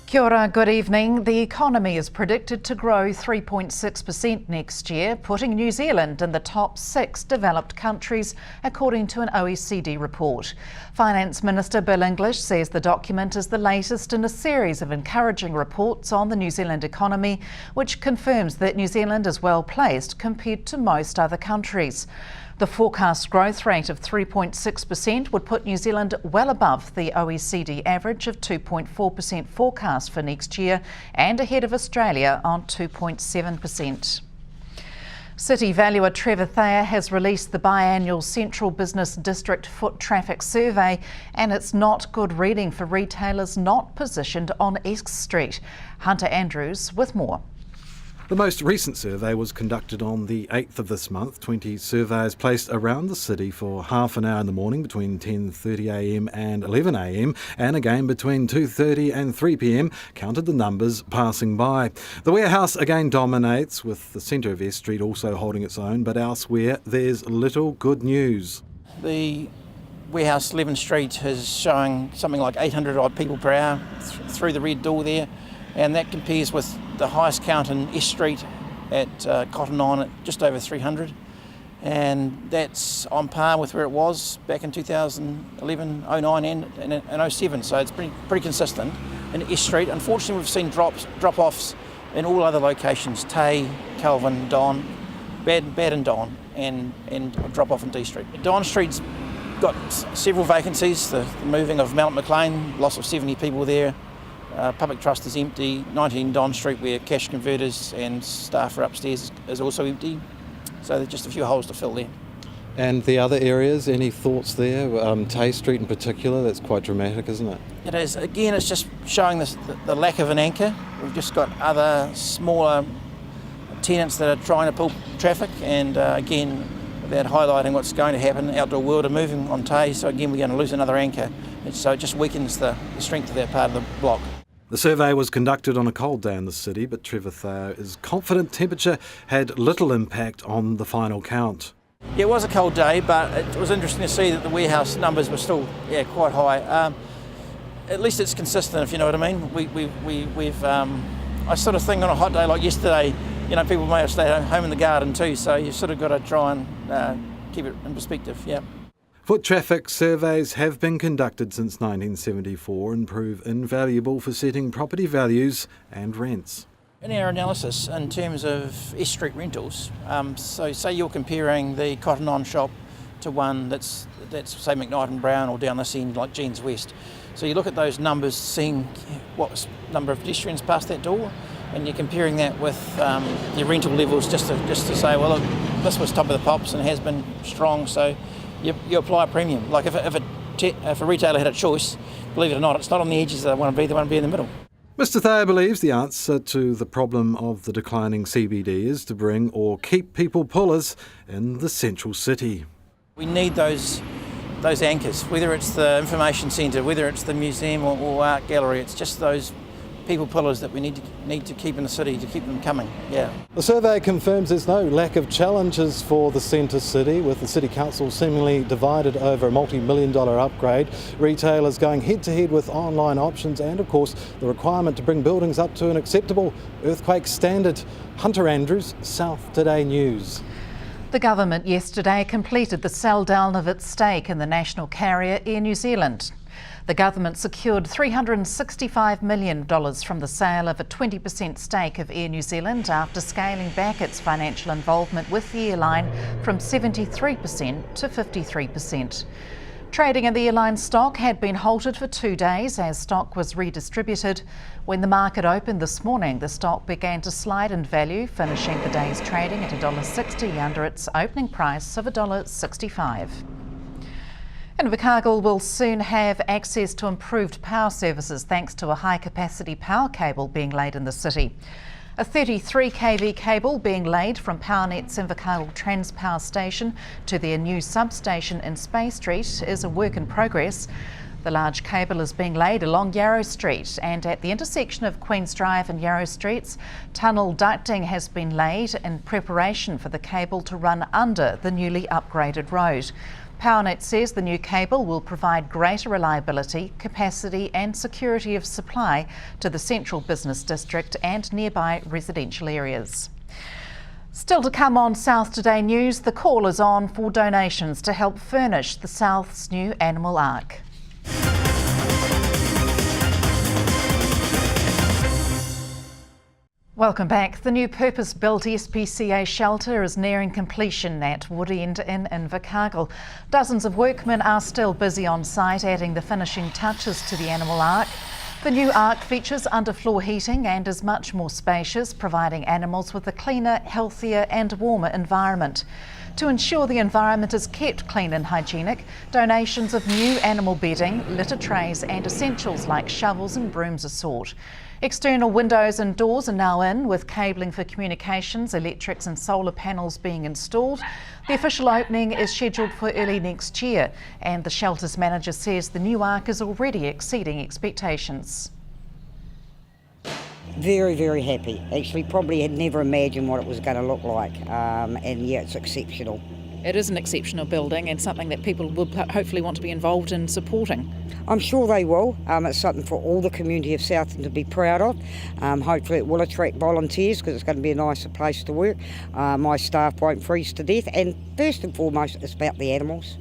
Kia ora, good evening. The economy is predicted to grow 3.6% next year, putting New Zealand in the top 6 developed countries, according to an OECD report. Finance Minister Bill English says the document is the latest in a series of encouraging reports on the New Zealand economy, which confirms that New Zealand is well placed compared to most other countries. The forecast growth rate of 3.6% would put New Zealand well above the OECD average of 2.4% forecast for next year and ahead of Australia on 2.7%. City valuer Trevor Thayer has released the biannual Central Business District Foot Traffic Survey, and it's not good reading for retailers not positioned on Esk Street. Hunter Andrews with more. The most recent survey was conducted on the 8th of this month. 20 surveyors placed around the city for half an hour in the morning between 10:30am and 11am, and again between 2:30 and 3pm, counted the numbers passing by. The warehouse again dominates, with the centre of Esk Street also holding its own, but elsewhere there's little good news. The warehouse 11 Street is showing something like 800 odd people per hour through the red door there, and that compares with the highest count in Esk Street at Cotton On at just over 300, and that's on par with where it was back in 2011, 09 and 07, so it's pretty consistent in Esk Street. Unfortunately, we've seen drop-offs in all other locations, Tay, Kelvin, Don, Bad and Don, and drop-off in D Street. Don Street's got several vacancies, the moving of Mount McLean, loss of 70 people there. Public Trust is empty. 19 Don Street, where cash converters and staff are upstairs, is also empty. So there's just a few holes to fill there. And the other areas, any thoughts there? Tay Street in particular, that's quite dramatic, isn't it? It is. Again, it's just showing the lack of an anchor. We've just got other smaller tenants that are trying to pull traffic, and again, without highlighting what's going to happen, Outdoor World are moving on Tay, so again we're going to lose another anchor. And so it just weakens the strength of that part of the block. The survey was conducted on a cold day in the city, but Trevor Thayer is confident temperature had little impact on the final count. Yeah, it was a cold day, but it was interesting to see that the warehouse numbers were still quite high. At least it's consistent, if you know what I mean. We've I sort of think on a hot day like yesterday, people may have stayed home in the garden too, so you've sort of got to try and keep it in perspective. Yeah. Foot traffic surveys have been conducted since 1974 and prove invaluable for setting property values and rents. In our analysis, in terms of Esk Street rentals, so say you're comparing the Cotton On shop to one that's say McKnight and Brown, or down this end like Jeans West. So you look at those numbers, seeing what number of pedestrians pass that door, and you're comparing that with your rental levels, just to say, well, look, this was top of the pops and has been strong, so you apply a premium. Like if a retailer had a choice, believe it or not, it's not on the edges that they want to be in the middle. Mr Thayer believes the answer to the problem of the declining CBD is to bring or keep people pullers in the central city. We need those anchors, whether it's the information centre, whether it's the museum or art gallery. It's just those people pullers that we need to keep in the city to keep them coming. Yeah. The survey confirms there's no lack of challenges for the centre city, with the City Council seemingly divided over a multi-million-dollar upgrade, retailers going head-to-head with online options, and of course the requirement to bring buildings up to an acceptable earthquake standard. Hunter Andrews, South Today News. The government yesterday completed the sell-down of its stake in the national carrier Air New Zealand. The government secured $365 million from the sale of a 20% stake of Air New Zealand after scaling back its financial involvement with the airline from 73% to 53%. Trading in the airline stock had been halted for 2 days as stock was redistributed. When the market opened this morning, the stock began to slide in value, finishing the day's trading at $1.60 under its opening price of $1.65. Invercargill will soon have access to improved power services thanks to a high-capacity power cable being laid in the city. A 33 kV cable being laid from PowerNet's Invercargill Transpower Station to their new substation in Spey Street is a work in progress. The large cable is being laid along Yarrow Street, and at the intersection of Queen's Drive and Yarrow Streets, tunnel ducting has been laid in preparation for the cable to run under the newly upgraded road. PowerNet says the new cable will provide greater reliability, capacity and security of supply to the central business district and nearby residential areas. Still to come on South Today News, the call is on for donations to help furnish the South's new animal ark. Welcome back. The new purpose-built SPCA shelter is nearing completion at Woodend in Invercargill. Dozens of workmen are still busy on site adding the finishing touches to the animal ark. The new ark features underfloor heating and is much more spacious, providing animals with a cleaner, healthier and warmer environment. To ensure the environment is kept clean and hygienic, donations of new animal bedding, litter trays and essentials like shovels and brooms are sought. External windows and doors are now in, with cabling for communications, electrics and solar panels being installed. The official opening is scheduled for early next year, and the shelter's manager says the new ark is already exceeding expectations. Very, very happy. Actually, probably had never imagined what it was going to look like, and yeah, it's exceptional. It is an exceptional building and something that people will hopefully want to be involved in supporting. I'm sure they will. It's something for all the community of Southland to be proud of. Hopefully it will attract volunteers because it's going to be a nicer place to work. My staff won't freeze to death, and first and foremost it's about the animals.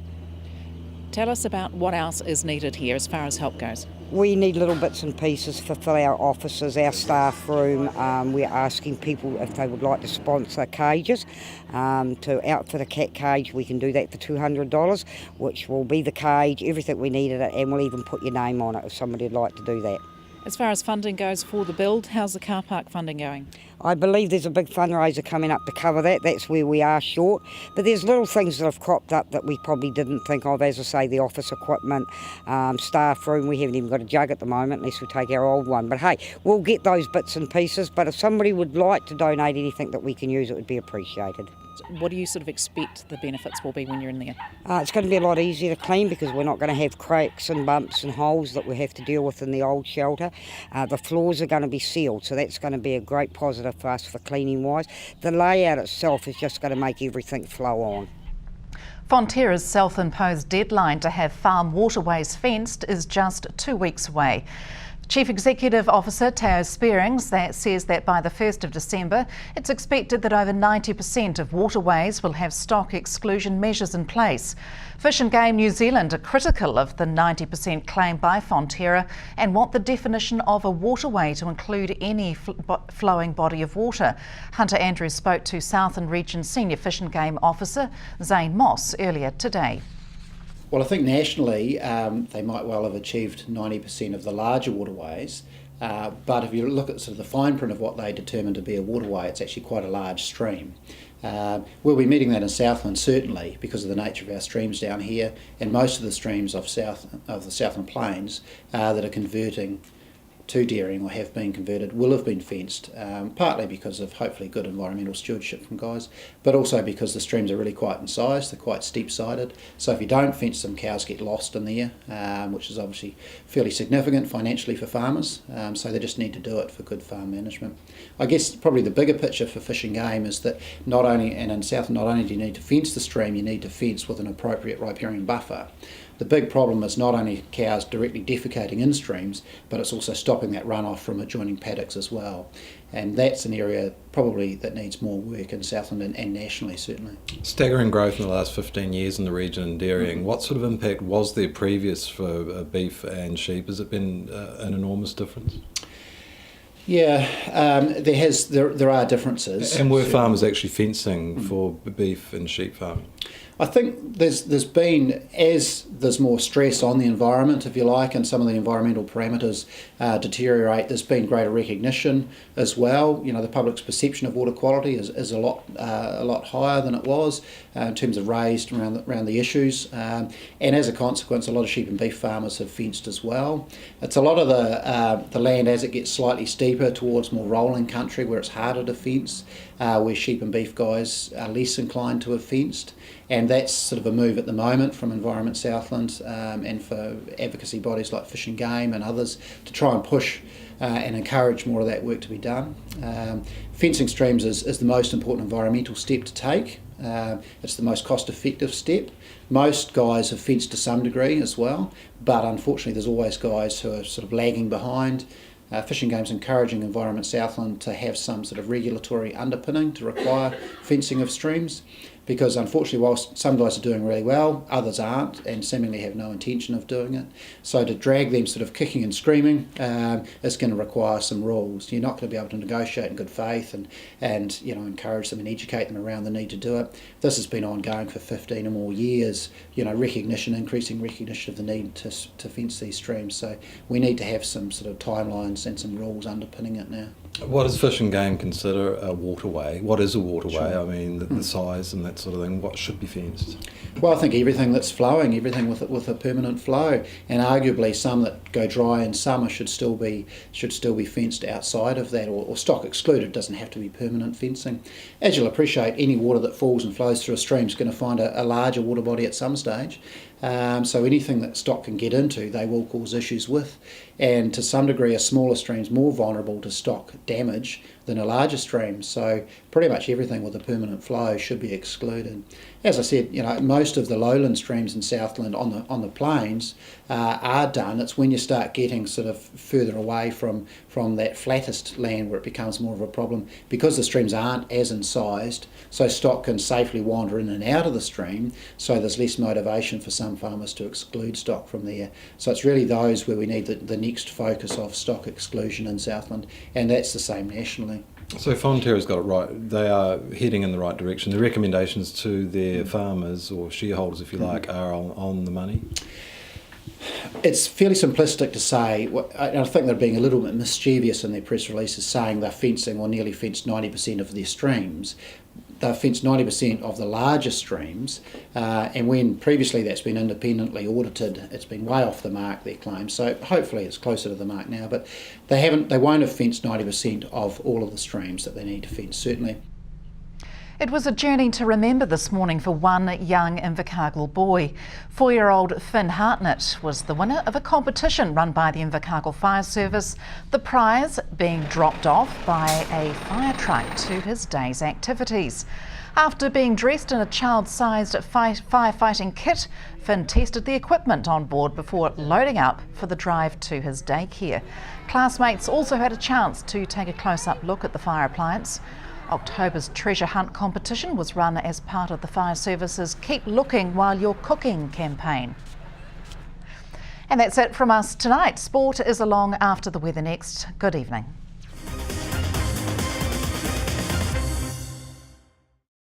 Tell us about what else is needed here as far as help goes. We need little bits and pieces for our offices, our staff room. We're asking people if they would like to sponsor cages. To outfit a cat cage, we can do that for $200, which will be the cage, everything we need in it, and we'll even put your name on it if somebody would like to do that. As far as funding goes for the build, how's the car park funding going? I believe there's a big fundraiser coming up to cover that. That's where we are short. But there's little things that have cropped up that we probably didn't think of. As I say, the office equipment, staff room, we haven't even got a jug at the moment unless we take our old one. But hey, we'll get those bits and pieces. But if somebody would like to donate anything that we can use, it would be appreciated. What do you sort of expect the benefits will be when you're in there? It's going to be a lot easier to clean because we're not going to have cracks and bumps and holes that we have to deal with in the old shelter. The floors are going to be sealed, so that's going to be a great positive for us for cleaning wise. The layout itself is just going to make everything flow on. Fonterra's self-imposed deadline to have farm waterways fenced is just 2 weeks away. Chief Executive Officer Teo Spearings says that by the 1st of December, it's expected that over 90% of waterways will have stock exclusion measures in place. Fish and Game New Zealand are critical of the 90% claim by Fonterra and want the definition of a waterway to include any flowing body of water. Hunter Andrews spoke to Southland Region Senior Fish and Game Officer Zane Moss earlier today. Well, I think nationally they might well have achieved 90% of the larger waterways, but if you look at sort of the fine print of what they determine to be a waterway, it's actually quite a large stream. We'll be meeting that in Southland certainly because of the nature of our streams down here, and most of the streams of the Southland Plains that are converting to dairying or have been converted will have been fenced, partly because of hopefully good environmental stewardship from guys, but also because the streams are really quite in size, they're quite steep-sided, so if you don't fence them, cows get lost in there, which is obviously fairly significant financially for farmers, so they just need to do it for good farm management. I guess probably the bigger picture for fish and game is that not only, and in Southland, not only do you need to fence the stream, you need to fence with an appropriate riparian buffer. The big problem is not only cows directly defecating in streams, but it's also stopping that runoff from adjoining paddocks as well. And that's an area probably that needs more work in Southland and nationally certainly. Staggering growth in the last 15 years in the region in dairying. What sort of impact was there previous for beef and sheep? Has it been an enormous difference? Yeah, there are differences. And were farmers actually fencing for beef and sheep farming? I think there's been, as there's more stress on the environment, if you like, and some of the environmental parameters deteriorate, there's been greater recognition as well. You know, the public's perception of water quality is a lot higher than it was in terms of raised around the issues, and as a consequence, a lot of sheep and beef farmers have fenced as well. It's a lot of the land as it gets slightly steeper towards more rolling country where it's harder to fence, where sheep and beef guys are less inclined to have fenced. And that's sort of a move at the moment from Environment Southland and for advocacy bodies like Fish and Game and others to try and push and encourage more of that work to be done. Fencing streams is the most important environmental step to take It's the most cost-effective step. Most guys have fenced to some degree as well, but unfortunately there's always guys who are sort of lagging behind. Fishing Game's encouraging Environment Southland to have some sort of regulatory underpinning to require fencing of streams, because unfortunately whilst some guys are doing really well, others aren't and seemingly have no intention of doing it. So to drag them sort of kicking and screaming is going to require some rules. You're not going to be able to negotiate in good faith and encourage them and educate them around the need to do it. This has been ongoing for 15 or more years, increasing recognition of the need to fence these streams. So we need to have some sort of timelines and some rules underpinning it now. What does Fish and Game consider a waterway? What is a waterway? Sure. I mean, the size and that sort of thing. What should be fenced? Well, I think everything that's flowing, everything with a permanent flow, and arguably some that go dry in summer should still be fenced outside of that, or stock excluded. Doesn't have to be permanent fencing. As you'll appreciate, any water that falls and flows through a stream is going to find a larger water body at some stage. So anything that stock can get into, they will cause issues with. And to some degree, a smaller stream's more vulnerable to stock damage than a larger stream. So pretty much everything with a permanent flow should be excluded. As I said, most of the lowland streams in Southland on the plains are done. It's when you start getting sort of further away from that flattest land where it becomes more of a problem, because the streams aren't as incised, so stock can safely wander in and out of the stream, so there's less motivation for some farmers to exclude stock from there. So it's really those where we need the next focus of stock exclusion in Southland, and that's the same nationally. So Fonterra's got it right. They are heading in the right direction. The recommendations to their farmers or shareholders, if you like, are on the money. It's fairly simplistic to say, and I think they're being a little bit mischievous in their press releases, saying they're fencing or nearly fenced 90% of their streams. They've fenced 90% of the larger streams, and when previously that's been independently audited, it's been way off the mark, their claims. So hopefully it's closer to the mark now, but they won't have fenced 90% of all of the streams that they need to fence, certainly. It was a journey to remember this morning for one young Invercargill boy. 4-year-old Finn Hartnett was the winner of a competition run by the Invercargill Fire Service, the prize being dropped off by a fire truck to his day's activities. After being dressed in a child-sized firefighting kit, Finn tested the equipment on board before loading up for the drive to his daycare. Classmates also had a chance to take a close-up look at the fire appliance. October's treasure hunt competition was run as part of the Fire Service's Keep Looking While You're Cooking campaign. And that's it from us tonight. Sport is along after the weather next. Good evening.